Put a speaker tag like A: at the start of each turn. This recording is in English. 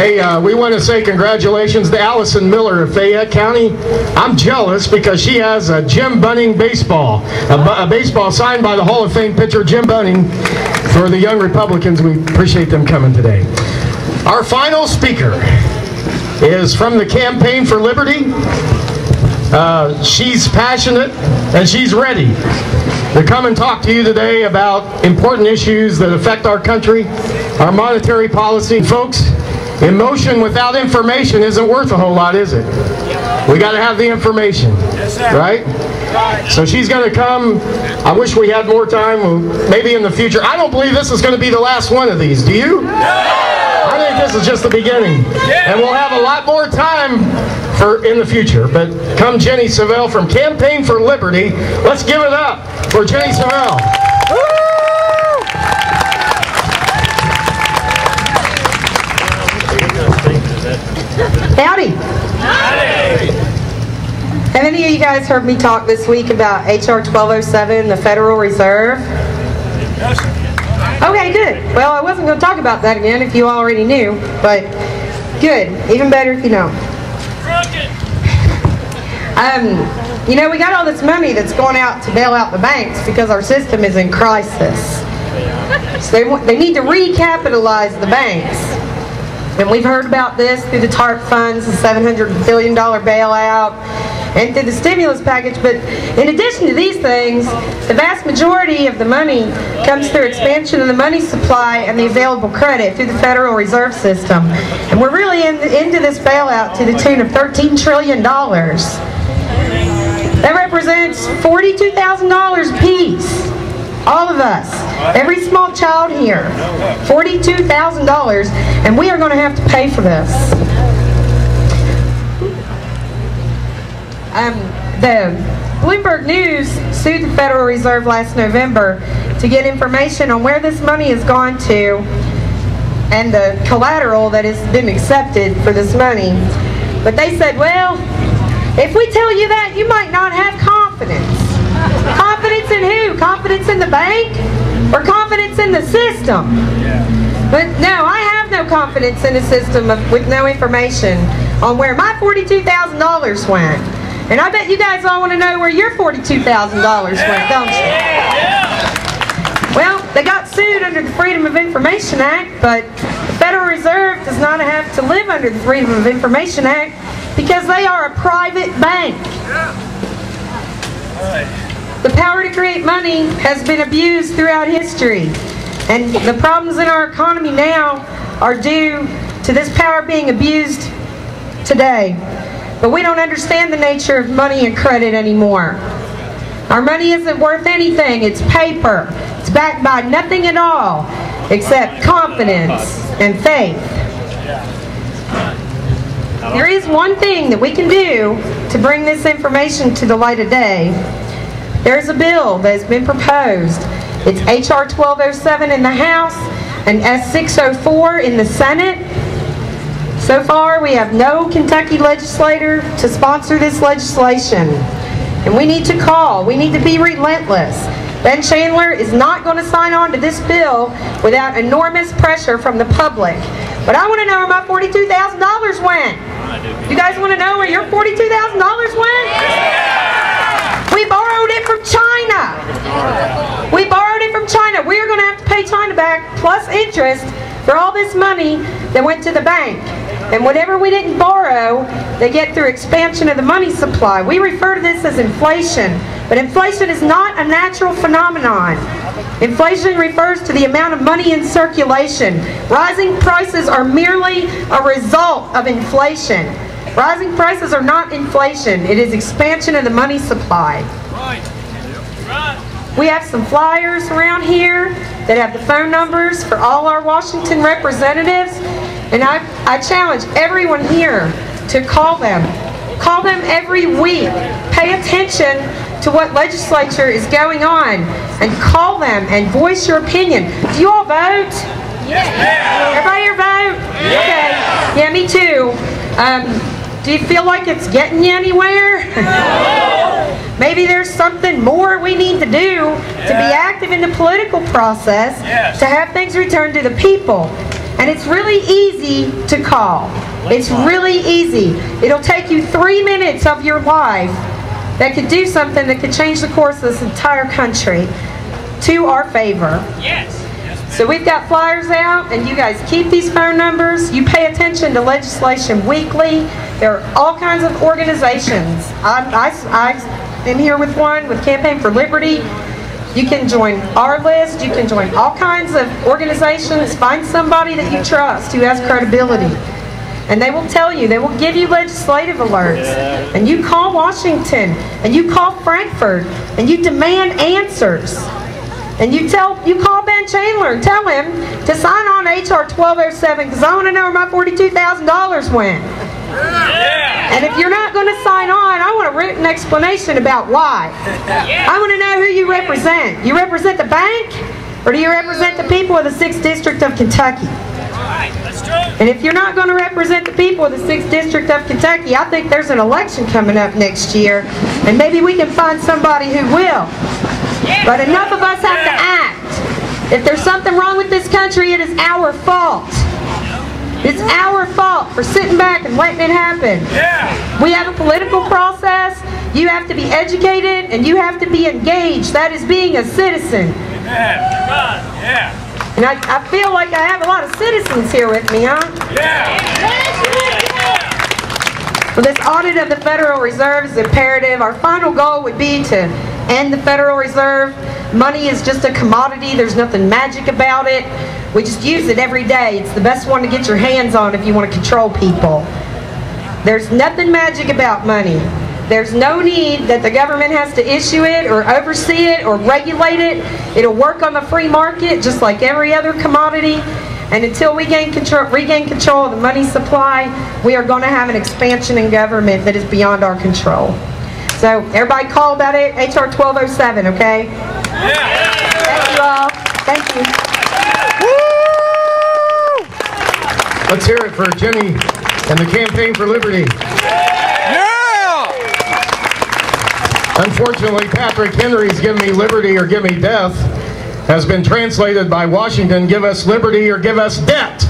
A: Hey, we want to say congratulations to Allison Miller of Fayette County. I'm jealous because she has a Jim Bunning baseball, a baseball signed by the Hall of Fame pitcher Jim Bunning. For the young Republicans, we appreciate them coming today. Our final speaker is from the Campaign for Liberty. She's passionate and she's ready to come and talk to you today about important issues that affect our country, our monetary policy. Folks, emotion without information isn't worth a whole lot, is it? We got to have the information, right? So she's going to come. I wish we had more time, maybe in the future. I don't believe this is going to be the last one of these. Do you? I think this is just the beginning. And we'll have a lot more time in the future. But come Ginny Saville from Campaign for Liberty. Let's give it up for Ginny Saville.
B: Howdy. Have any of you guys heard me talk this week about H.R. 1207, the Federal Reserve? Okay, good. Well, I wasn't going to talk about that again if you already knew, but good. Even better if you don't. You know, we got all this money that's going out to bail out the banks because our system is in crisis. So they need to recapitalize the banks. And we've heard about this through the TARP funds, the $700 billion bailout, and through the stimulus package. But in addition to these things, the vast majority of the money comes through expansion of the money supply and the available credit through the Federal Reserve System. And we're really into this bailout to the tune of $13 trillion. That represents $42,000 apiece. All of us, every small child here, $42,000, and we are going to have to pay for this. The Bloomberg News sued the Federal Reserve last November to get information on where this money has gone to and the collateral that has been accepted for this money. But they said, well, if we tell you that, you might not have confidence. Confidence in who? Confidence in the bank? Or confidence in the system? But no, I have no confidence in the system with no information on where my $42,000 went. And I bet you guys all want to know where your $42,000 went, don't you? Well, they got sued under the Freedom of Information Act, but the Federal Reserve does not have to live under the Freedom of Information Act because they are a private bank. The power to create money has been abused throughout history, and the problems in our economy now are due to this power being abused today. But we don't understand the nature of money and credit anymore. Our money isn't worth anything. It's paper. It's backed by nothing at all except confidence and faith. There is one thing that we can do to bring this information to the light of day. There is a bill that has been proposed. It's H.R. 1207 in the House and S604 in the Senate. So far, we have no Kentucky legislator to sponsor this legislation. And we need to call. We need to be relentless. Ben Chandler is not going to sign on to this bill without enormous pressure from the public. But I want to know where my $42,000 went. You guys want to know where your $42,000 went? We borrowed it from China. We borrowed it from China. We are going to have to pay China back plus interest for all this money that went to the bank. And whatever we didn't borrow, they get through expansion of the money supply. We refer to this as inflation. But inflation is not a natural phenomenon. Inflation refers to the amount of money in circulation. Rising prices are merely a result of inflation. Rising prices are not inflation. It is expansion of the money supply. We have some flyers around here that have the phone numbers for all our Washington representatives. And I challenge everyone here to call them. Call them every week. Pay attention to what legislature is going on. And call them and voice your opinion. Do you all vote? Yeah. Everybody here vote? Yeah. Okay. Yeah, me too. Do you feel like it's getting you anywhere? No. Maybe there's something more we need to do to be active in the political process, to have things returned to the people. And it's really easy to call. It's really easy. It'll take you 3 minutes of your life that could do something that could change the course of this entire country to our favor. Yes. So we've got flyers out, and you guys keep these phone numbers. You pay attention to legislation weekly. There are all kinds of organizations. I'm here with one, with Campaign for Liberty. You can join our list. You can join all kinds of organizations. Find somebody that you trust who has credibility. And they will tell you, they will give you legislative alerts. And you call Washington, and you call Frankfurt, and you demand answers. And you call Ben Chandler and tell him to sign on HR 1207 because I want to know where my $42,000 went. And if you're not going to sign on, I want a written explanation about why. I want to know who you represent. You represent the bank, or do you represent the people of the 6th District of Kentucky? And if you're not going to represent the people of the 6th District of Kentucky, I think there's an election coming up next year, and maybe we can find somebody who will. But enough of us have to act. If there's something wrong with this country, it is our fault. It's our fault for sitting back and letting it happen. We have a political process. You have to be educated and you have to be engaged. That is being a citizen. And I feel like I have a lot of citizens here with me, huh? Well, this audit of the Federal Reserve is imperative. Our final goal would be to end the Federal Reserve. Money is just a commodity. There's nothing magic about it. We just use it every day. It's the best one to get your hands on if you want to control people. There's nothing magic about money. There's no need that the government has to issue it or oversee it or regulate it. It'll work on the free market just like every other commodity. And until we regain control of the money supply, we are going to have an expansion in government that is beyond our control. So everybody call about it, HR 1207, okay? Thank you all. Thank you.
A: Let's hear it for Ginny and the Campaign for Liberty. Unfortunately, Patrick Henry's "Give Me Liberty or Give Me Death" has been translated by Washington, "Give us liberty or give us debt."